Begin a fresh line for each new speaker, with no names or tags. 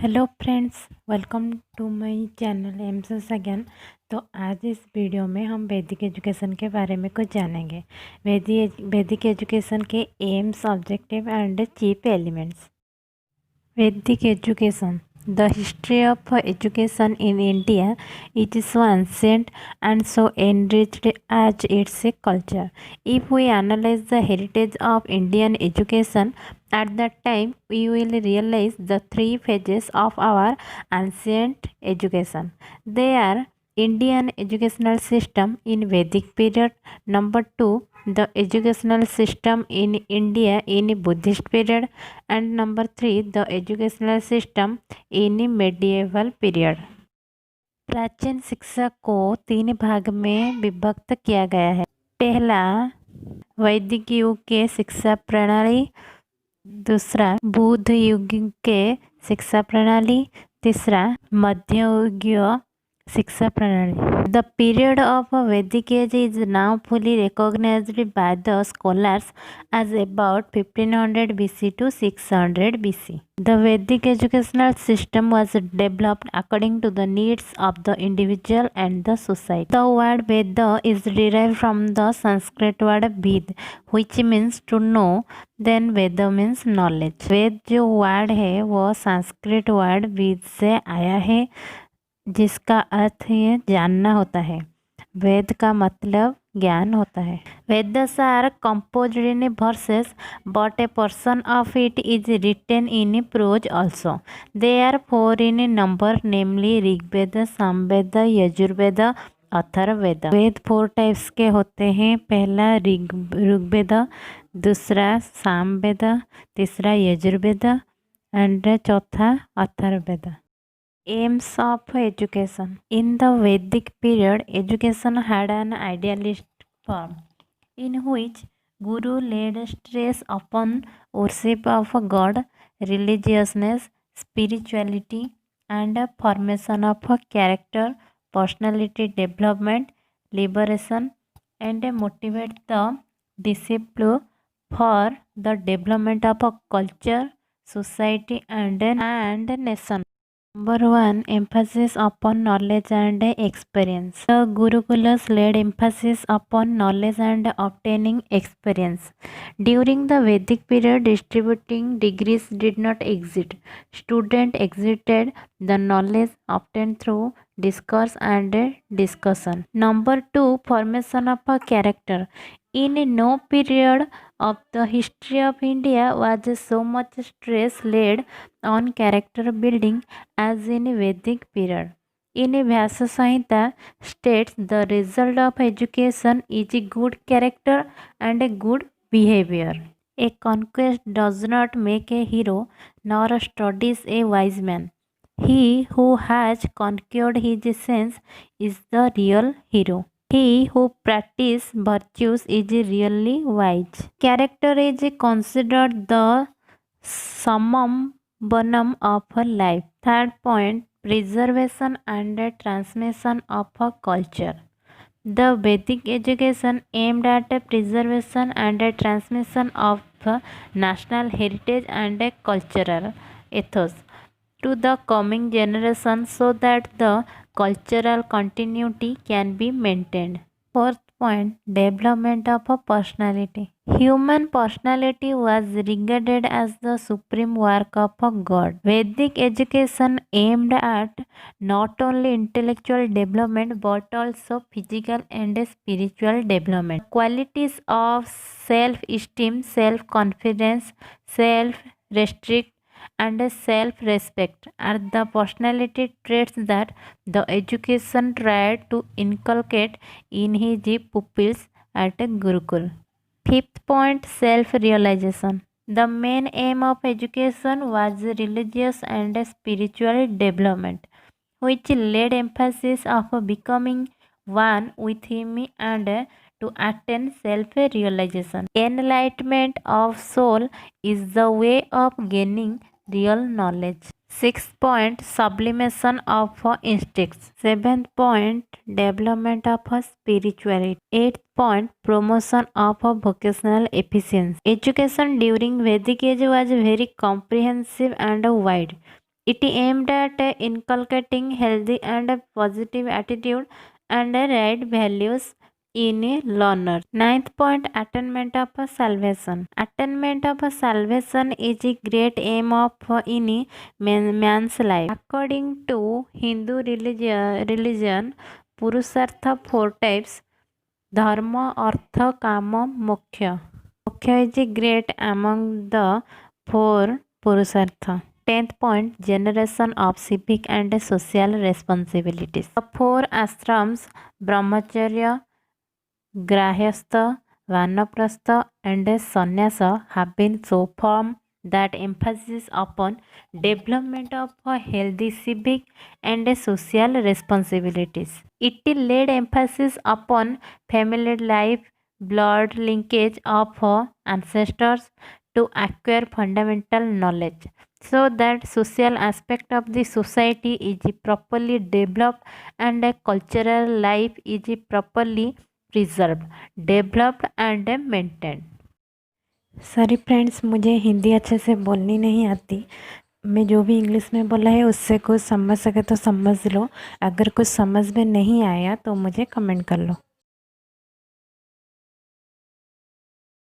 Hello friends, welcome to my channel MS again. तो आज इस वीडियो में हम वैदिक एजुकेशन के बारे में कुछ जानेंगे। वैदिक एजुकेशन के AIIMS, objective and chief elements. Vedic education. The history of education in India is so ancient and so enriched as its culture. If we analyze the heritage of Indian education at that time, we will realize the three phases of our ancient education. They are Indian educational system in Vedic period. Number two, the educational system in India in Buddhist period, and number three, the educational system in medieval period. प्राचीन शिक्षा को तीन भाग में विभक्त किया गया है। पहला, वैदिक युग के शिक्षा प्रणाली। दूसरा, बुद्ध युग के शिक्षा प्रणाली। तीसरा, मध्ययुगीय शिक्षा प्रणाली। The period of Vedic age is now fully recognized by the scholars as about 1500 BC to 600 BC. The Vedic educational system was developed according to the needs of the individual and the society. The word Veda is derived from the Sanskrit word Ved, which means to know. Then Veda means knowledge. वेद जो word है वो Sanskrit word वेद से आया है, जिसका अर्थ ये जानना होता है। वेद का मतलब ज्ञान होता है। Vedas are composed in verses, but a portion of it is written in prose also. They are four in number, namely Rigveda, Samaveda, Yajurveda, Atharvaveda. Veda four types के होते हैं। पहला ऋग्वेद, दूसरा सामवेद, तीसरा यजुर्वेद एंड चौथा Atharvaveda. Aims of education. In the Vedic period, education had an idealist form in which Guru laid stress upon worship of God, religiousness, spirituality, and formation of character, personality development, liberation, and motivate the disciple for the development of a culture, society, and nation. Number one, emphasis upon knowledge and experience. The Gurukulas laid emphasis upon knowledge and obtaining experience. During the Vedic period, distributing degrees did not exist. Students exerted the knowledge obtained through discourse and discussion. Number two, formation of a character. In no period of the history of India was so much stress laid on character building as in Vedic period. In Vyasa Samhita states the result of education is a good character and a good behavior. A conquest does not make a hero, nor studies a wise man. He who has conquered his sense is the real hero. He who practices virtues is really wise. Character is considered the summum bonum of a life. Third point, preservation and transmission of a culture. The Vedic education aimed at preservation and transmission of national heritage and cultural ethos to the coming generation so that the cultural continuity can be maintained. Fourth point, development of a personality. Human personality was regarded as the supreme work of a god. Vedic education aimed at not only intellectual development but also physical and spiritual development. Qualities of self-esteem, self-confidence, self-restrict, and self-respect are the personality traits that the education tried to inculcate in his pupils at Gurukul. Fifth point, self-realization. The main aim of education was religious and spiritual development, which laid emphasis of becoming one with him and to attain self-realization. Enlightenment of soul is the way of gaining real knowledge. Sixth point, sublimation of instincts. Seventh point, development of spirituality. Eighth point, promotion of vocational efficiency. Education during Vedic age was very comprehensive and wide. It aimed at inculcating healthy and positive attitude and right values in a learner. Ninth point, attainment of salvation. Attainment of salvation is a great aim of any man's life. According to Hindu religion, Purushartha four types: dharma, artha, kama, moksha. Moksha is a great among the four Purushartha. 10th point, generation of civic and social responsibilities. The four ashrams, brahmacharya, grahastha, vanaprastha and sannyasa, have been so formed that emphasis upon development of a healthy civic and social responsibilities. It laid emphasis upon family life, blood linkage of ancestors to acquire fundamental knowledge, so that social aspect of the society is properly developed and a cultural life is properly preserved, developed and maintained. Sorry friends, मुझे हिंदी अच्छे से बोलनी नहीं आती। मैं जो भी English में बोला है उससे कुछ समझ सके तो समझ लो, अगर कुछ समझ में नहीं आया तो मुझे कमेंट कर लो।